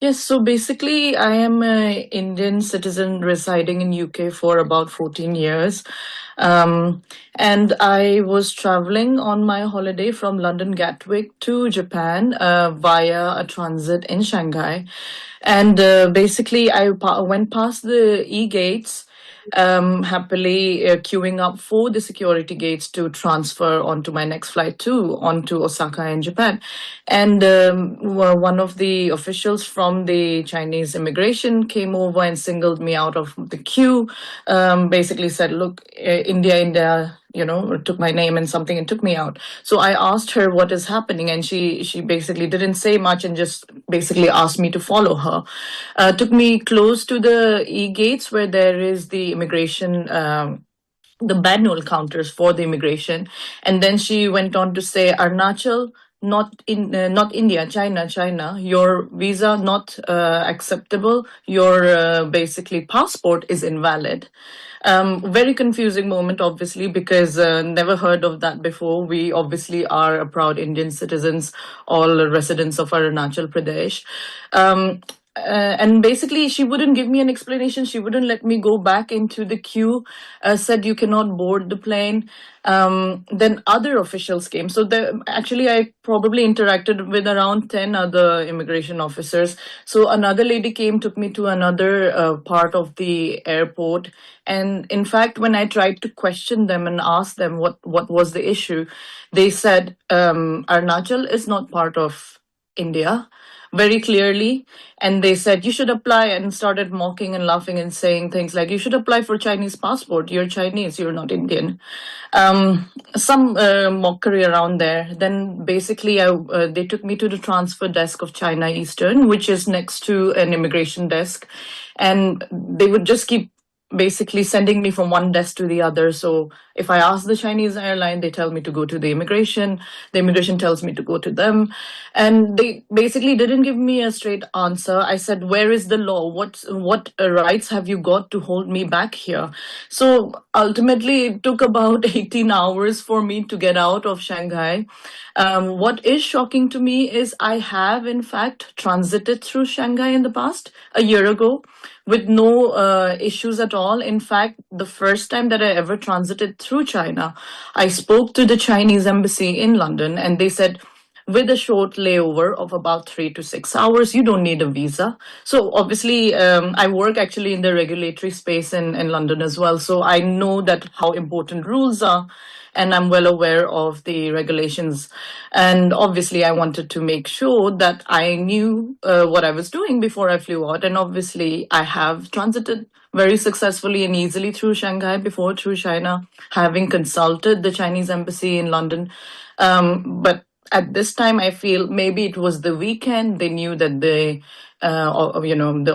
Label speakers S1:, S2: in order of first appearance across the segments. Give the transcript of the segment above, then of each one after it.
S1: Yes, so basically, I am an Indian citizen residing in UK for about 14 years. Um, and I was traveling on my holiday from London Gatwick to Japan via a transit in Shanghai. And basically, went past the e-gates, happily queuing up for the security gates to transfer onto my next flight onto Osaka in Japan. And one of the officials from the Chinese immigration came over and singled me out of the queue. Basically said, "Look, India, took my name and something and took me out." So I asked her what is happening, and she basically didn't say much and just basically asked me to follow her. Took me close to the e gates where there is the immigration. The manual counters for the immigration, and then she went on to say, "Arunachal, not India, China, your visa not acceptable, your basically passport is invalid." Very confusing moment, obviously, because never heard of that before. We obviously are a proud Indian citizens, all residents of Arunachal Pradesh. Um, and basically, she wouldn't give me an explanation. She wouldn't let me go back into the queue. Said you cannot board the plane. Then other officials came. So actually, I probably interacted with around 10 other immigration officers. So another lady came, took me to another part of the airport. And in fact, when I tried to question them and ask them what was the issue, they said Arunachal is not part of India very clearly. And they said you should apply, and started mocking and laughing and saying things like, "You should apply for Chinese passport, you're Chinese, you're not Indian." Some mockery around there. Then basically they took me to the transfer desk of China Eastern, which is next to an immigration desk, and they would just keep basically sending me from one desk to the other. So if I ask the Chinese airline, they tell me to go to the immigration tells me to go to them. And they basically didn't give me a straight answer. I said, "Where is the law? What rights have you got to hold me back here?" So ultimately, it took about 18 hours for me to get out of Shanghai. What is shocking to me is I have, in fact, transited through Shanghai in the past, a year ago, with no issues at all. In fact, the first time that I ever transited through China, I spoke to the Chinese embassy in London, and they said, with a short layover of about 3 to 6 hours, you don't need a visa. So obviously, I work actually in the regulatory space in London as well. So I know that how important rules are, and I'm well aware of the regulations. And obviously, I wanted to make sure that I knew what I was doing before I flew out. And obviously, I have transited very successfully and easily through Shanghai before, through China, having consulted the Chinese embassy in London. But at this time, I feel maybe it was the weekend. They knew that the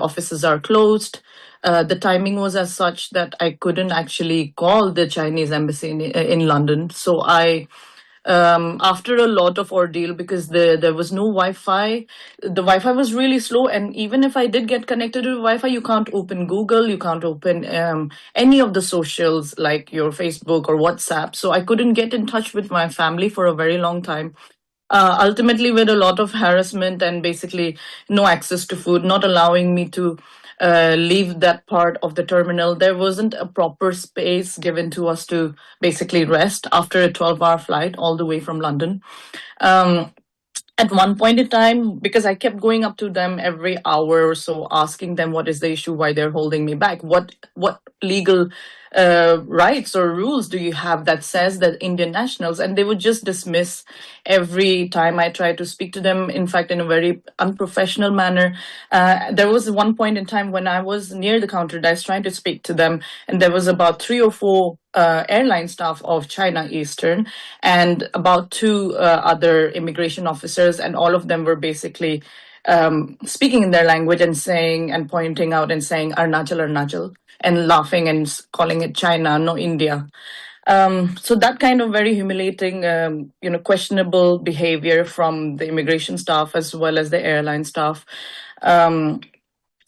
S1: offices are closed. The timing was as such that I couldn't actually call the Chinese embassy in London. So after a lot of ordeal, because there was no Wi-Fi, the Wi-Fi was really slow, and even if I did get connected to Wi-Fi, you can't open Google, you can't open any of the socials like your Facebook or WhatsApp. So I couldn't get in touch with my family for a very long time. Ultimately, with a lot of harassment and basically no access to food, not allowing me to leave that part of the terminal. There wasn't a proper space given to us to basically rest after a 12-hour flight all the way from London. Um, at one point in time, because I kept going up to them every hour or so, asking them what is the issue, why they're holding me back, what legal rights or rules do you have that says that Indian nationals, and they would just dismiss every time I tried to speak to them. In fact, in a very unprofessional manner. There was one point in time when I was near the counter desk trying to speak to them, and there was about 3 or 4 airline staff of China Eastern and about 2 other immigration officers, and all of them were basically speaking in their language and saying and pointing out and saying Arunachal, Arunachal, and laughing and calling it China, no India. So that kind of very humiliating, questionable behavior from the immigration staff as well as the airline staff. Um,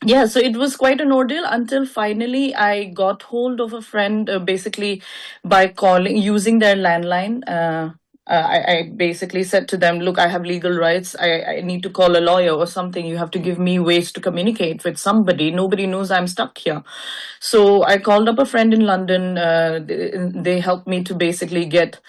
S1: yeah, so it was quite an ordeal until finally I got hold of a friend, basically by calling using their landline. I basically said to them, look, I have legal rights. I need to call a lawyer or something. You have to give me ways to communicate with somebody. Nobody knows I'm stuck here. So I called up a friend in London. They helped me to basically get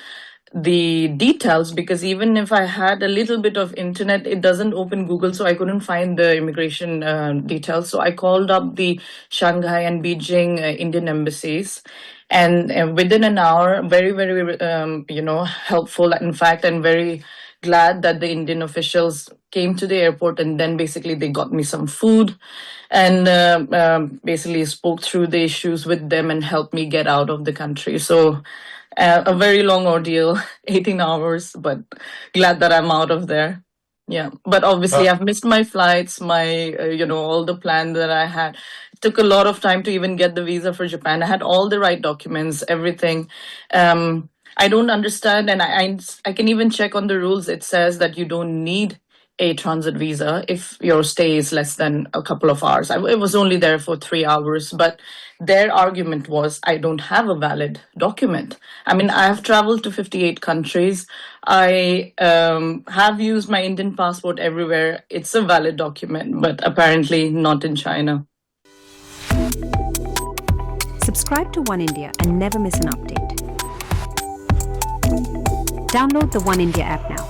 S1: the details, because even if I had a little bit of internet, it doesn't open Google, so I couldn't find the immigration details. So I called up the Shanghai and Beijing Indian embassies, and within an hour, very, very, helpful, in fact, and very glad that the Indian officials came to the airport, and then basically they got me some food and basically spoke through the issues with them and helped me get out of the country. So a very long ordeal, 18 hours, but glad that I'm out of there. Yeah, but obviously I've missed my flights, my, all the plan that I had. It took a lot of time to even get the visa for Japan. I had all the right documents, everything. I don't understand, and I can even check on the rules. It says that you don't need a transit visa if your stay is less than a couple of hours. I was only there for 3 hours, but their argument was I don't have a valid document. I mean, I have traveled to 58 countries. I have used my Indian passport everywhere. It's a valid document, but apparently not in China.
S2: Subscribe to One India and never miss an update. Download the One India app now.